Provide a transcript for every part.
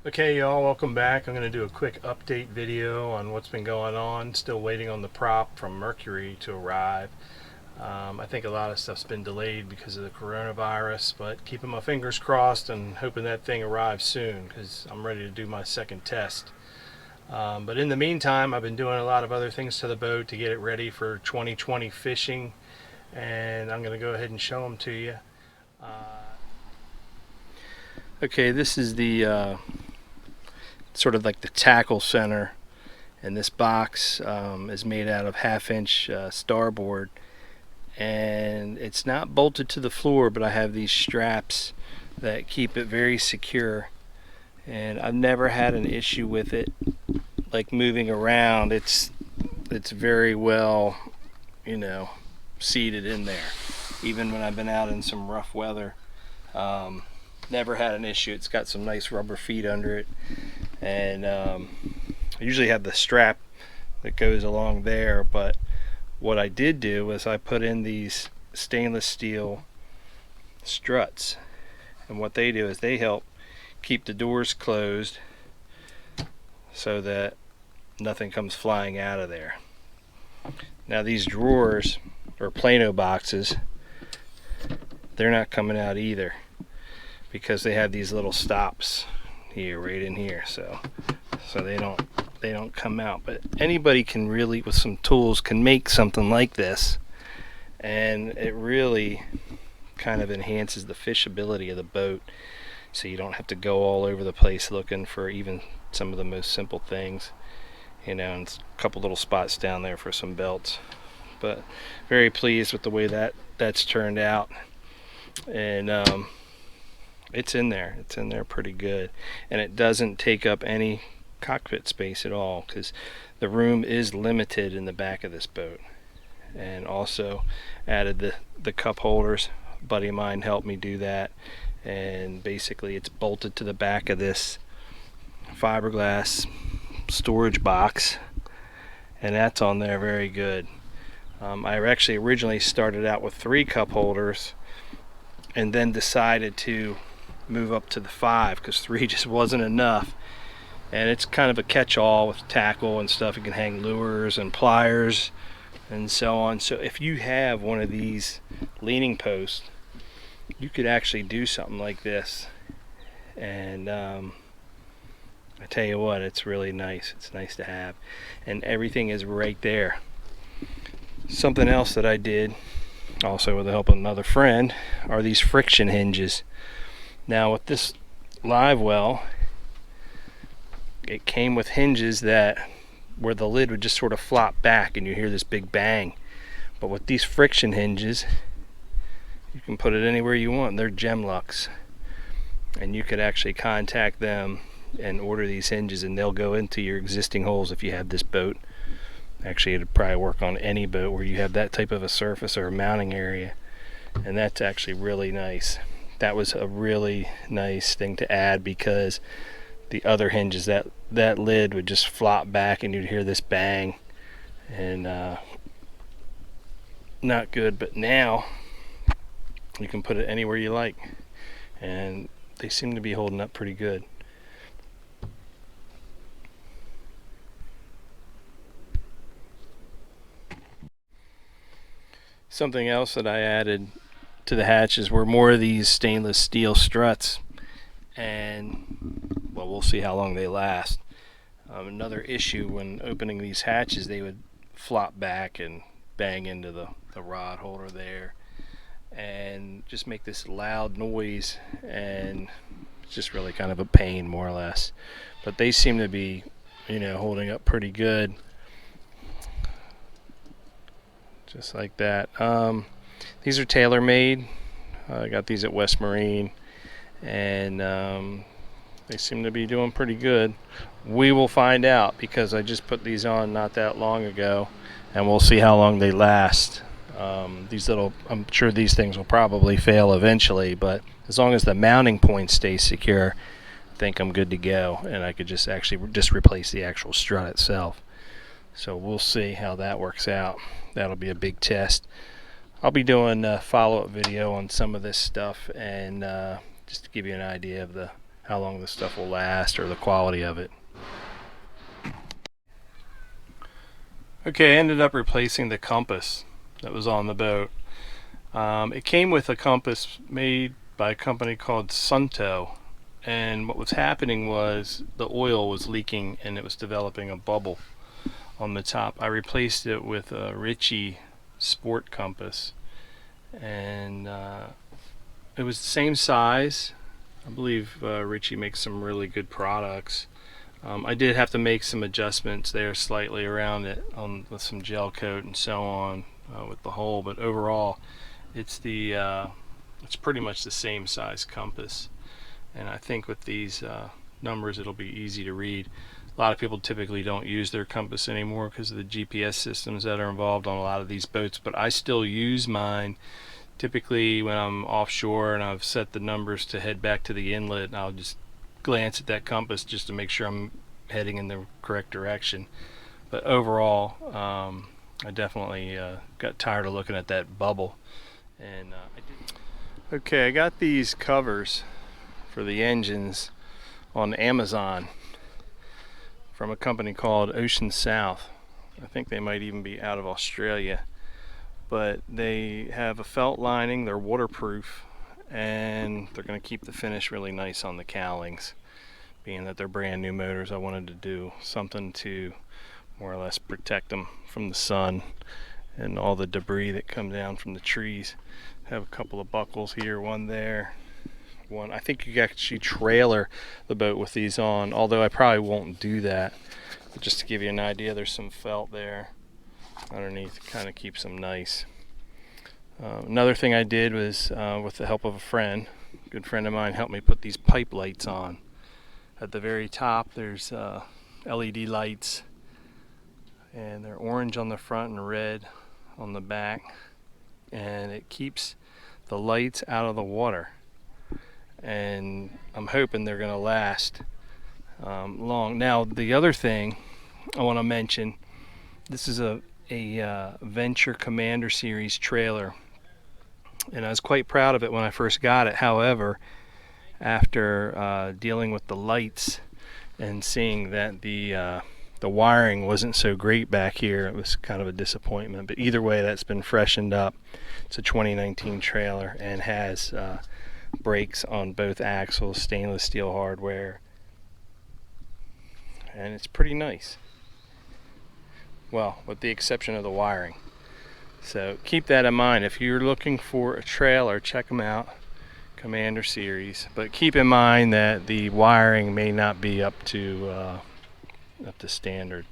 Okay, y'all, welcome back. I'm going to do a quick update video on what's been going on. Still waiting on the prop from Mercury to arrive. I think a lot of stuff's been delayed because of the coronavirus, but keeping my fingers crossed and hoping that thing arrives soon because I'm ready to do my second test. But in the meantime, I've been doing a lot of other things to the boat to get it ready for 2020 fishing, and I'm going to go ahead and show them to you. Okay, this is the sort of like the tackle center, and this box is made out of 1/2-inch starboard, and it's not bolted to the floor, but I have these straps that keep it very secure, and I've never had an issue with it like moving around. It's very well, you know, seated in there, even when I've been out in some rough weather. Never had an issue. It's got some nice rubber feet under it, and I usually have the strap that goes along there, but what I did do was I put in these stainless steel struts, and what they do is they help keep the doors closed so that nothing comes flying out of there. Now these drawers or Plano boxes, they're not coming out either, because they have these little stops here, right in here, so they don't come out. But anybody can really, with some tools, can make something like this, and it really kind of enhances the fishability of the boat, so you don't have to go all over the place looking for even some of the most simple things, you know. And a couple little spots down there for some belts. But very pleased with the way that's turned out, and it's in there pretty good, and it doesn't take up any cockpit space at all, because the room is limited in the back of this boat. And also added the cup holders. A buddy of mine helped me do that, and basically it's bolted to the back of this fiberglass storage box, and that's on there very good. I actually originally started out with 3 cup holders, and then decided to move up to the 5 because 3 just wasn't enough. And it's kind of a catch-all with tackle and stuff. You can hang lures and pliers and so on. So if you have one of these leaning posts, you could actually do something like this. And I tell you what, it's really nice. It's nice to have, and everything is right there. Something else that I did, also with the help of another friend, are these friction hinges. Now with this live well, it came with hinges where the lid would just sort of flop back and you hear this big bang. But with these friction hinges, you can put it anywhere you want. They're Gemlux, and you could actually contact them and order these hinges, and they'll go into your existing holes if you have this boat. Actually, it'd probably work on any boat where you have that type of a surface or a mounting area, and that's actually really nice. That was a really nice thing to add, because the other hinges, that lid would just flop back and you'd hear this bang, and not good. But now you can put it anywhere you like, and they seem to be holding up pretty good. Something else that I added to the hatches were more of these stainless steel struts, and well, we'll see how long they last. Another issue, when opening these hatches, they would flop back and bang into the rod holder there and just make this loud noise, and it's just really kind of a pain, more or less. But they seem to be, you know, holding up pretty good, just like that. These are tailor-made. I got these at West Marine, and they seem to be doing pretty good. We will find out, because I just put these on not that long ago, and we'll see how long they last. I'm sure these things will probably fail eventually, but as long as the mounting point stays secure, I think I'm good to go, and I could just replace the actual strut itself. So we'll see how that works out. That'll be a big test. I'll be doing a follow-up video on some of this stuff, and just to give you an idea of how long this stuff will last or the quality of it. Okay, I ended up replacing the compass that was on the boat. It came with a compass made by a company called Sunto, and what was happening was the oil was leaking and it was developing a bubble on the top. I replaced it with a Ritchie sport compass, and it was the same size. I believe Ritchie makes some really good products. I did have to make some adjustments there slightly around it with some gel coat and so on with the hole, but overall it's pretty much the same size compass, and I think with these numbers it'll be easy to read. A lot of people typically don't use their compass anymore because of the GPS systems that are involved on a lot of these boats, but I still use mine. Typically when I'm offshore and I've set the numbers to head back to the inlet, I'll just glance at that compass just to make sure I'm heading in the correct direction. But overall, I definitely got tired of looking at that bubble, and Okay, I got these covers for the engines on Amazon from a company called Ocean South. I think they might even be out of Australia, but they have a felt lining, they're waterproof, and they're going to keep the finish really nice on the cowlings. Being that they're brand new motors, I wanted to do something to more or less protect them from the sun and all the debris that come down from the trees. I have a couple of buckles here, one there, one. I think you can actually trailer the boat with these on, although I probably won't do that. But just to give you an idea, there's some felt there underneath, kind of keeps them nice. Another thing I did was, with the help of a good friend of mine, helped me put these pipe lights on. At the very top there's LED lights, and they're orange on the front and red on the back, and it keeps the lights out of the water, and I'm hoping they're going to last long. Now the other thing I want to mention, this is a Venture Commander series trailer, and I was quite proud of it when I first got it. However, after dealing with the lights and seeing that the wiring wasn't so great back here, it was kind of a disappointment. But either way, that's been freshened up. It's a 2019 trailer and has brakes on both axles, stainless steel hardware, and it's pretty nice. Well, with the exception of the wiring. So keep that in mind. If you're looking for a trailer, check them out, Commander series. But keep in mind that the wiring may not be up to standard.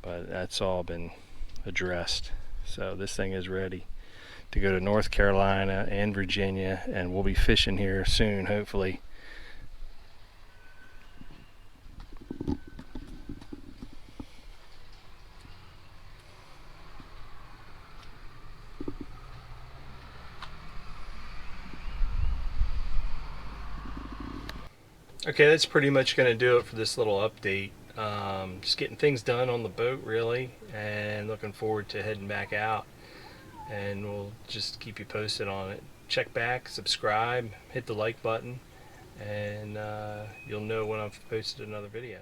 But that's all been addressed. So this thing is ready to go to North Carolina and Virginia, and we'll be fishing here soon, hopefully. Okay, that's pretty much going to do it for this little update. Just getting things done on the boat, really, and looking forward to heading back out. And we'll just keep you posted on it. Check back, subscribe, hit the like button, and you'll know when I've posted another video.